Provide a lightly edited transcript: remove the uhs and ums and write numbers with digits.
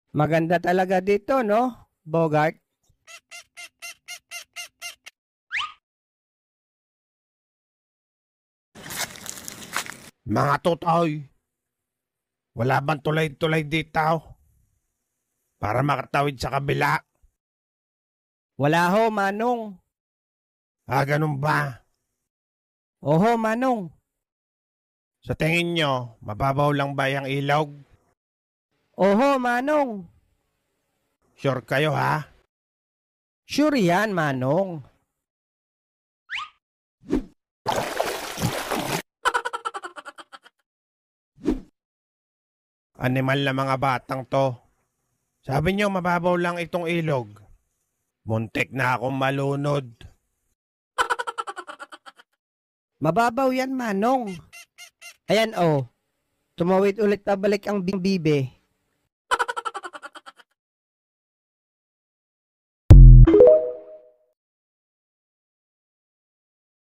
Maganda talaga dito, no, Bogart? Mga tutoy, wala bang tulay-tulay dito para makatawid sa kabila? Wala ho, Manong. Ganun ba? Oho, Manong. Sa tingin nyo, mababaw lang ba yung ilog? Oho, Manong. Sure kayo ha? Sure yan, Manong. Animal na mga batang to. Sabi nyo mababaw lang itong ilog. Muntik na akong malunod. Mababaw yan, Manong. Ayan, oh. Tumawid ulit pabalik ang bibe.